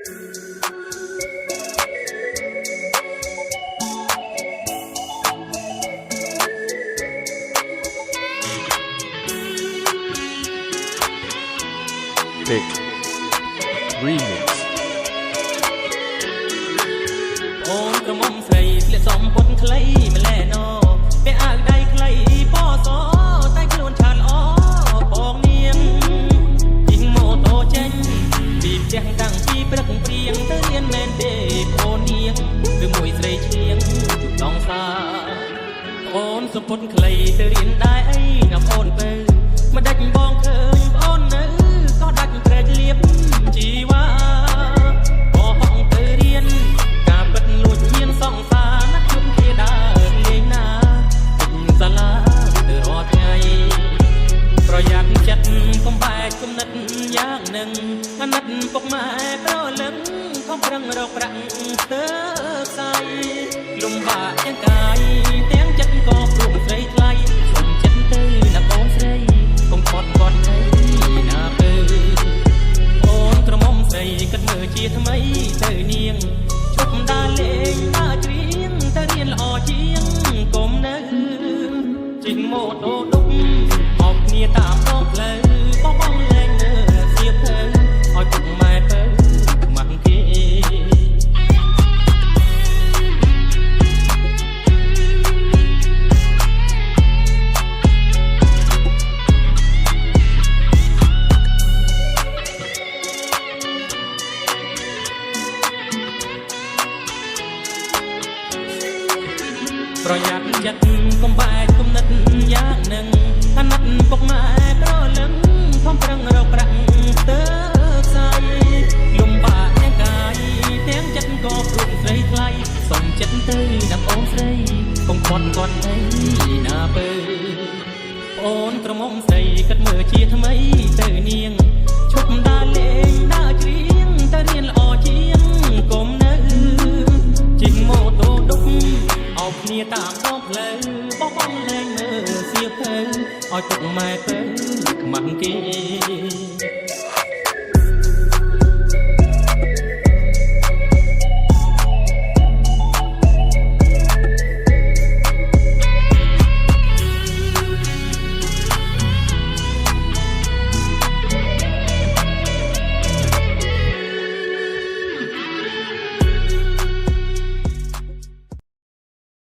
Big Remix អូនក្រមុំស្រីធ្លាក់សំពុតខ្លីម្លែណោពេលអាវដៃខ្លីប៉សតែខ្លួនឆានល្អបងនាងជិះម៉ូតូចេញពីផ្ទះតាំងពីព្រឹកព្រៀងទៅរៀនមែនទេអូននាងឬមួយស្រីឈៀងជុំដងសាអូនសំពុតខ្លីទៅរៀនដែរអីណាអូនបើមិនដាច់បងឃើញអូននៅក៏ដាច់ព្រែកលៀបជីវ៉ាក៏ហងទៅរៀនការពិតលួចហ៊ានសងសាណាជុំគេដើរលេងណាសាលាទៅរាល់ថ្ងៃប្រយ័ត្នចិត្តកុំបែកគំនិតយ៉ាងនឹងអាណិតពុកម៉ែប្រលឹងខំប្រឹងរកប្រាក់ស្ទើខ្សែលំបាកទាំងកាយទាំងចិត្តក៏ព្រមស្រីថ្លៃសុំចិត្តទៅណាបងស្រីកុំខត់គាត់ទៅណាទៅអូនក្រមុំស្រីគិតមើលជាថ្មីទៅនាងជប់ដើរលេងដើរច្រៀងទៅរៀនល្អជាងកុំនៅជិះម៉ូតូដុកអបគ្នាតាមដងផ្លូវបងលែងនៅសៀវភៅឲ្យពុកម៉ែទៅខ្មាំងគេប្រយ័ត្នចិត្តកុំបែកគំនិតយ៉ាងនឹងអាណិតពុកម៉ែប្រលឹងខំប្រឹងរកប្រាក់ស្ទើខ្សែលំបាកទាំងកាយទាំងចិត្តក៏ព្រមស្រីថ្លៃសុំចិត្តទៅណាបងស្រីកុំគាត់គាត់ទៅណាបើអូនក្រមុំស្រីគិតមើលជាថ្មីទៅនាងឈប់ដើរលេងដើរច្រៀងទៅរៀនល្អជាងកុំនៅជិះម៉ូតូដុកអោបគ្នាតាមដងផ្លូវបងលែងមើលសៀវភៅឲ្យពុកម៉ែទៅខ្មាំងគេ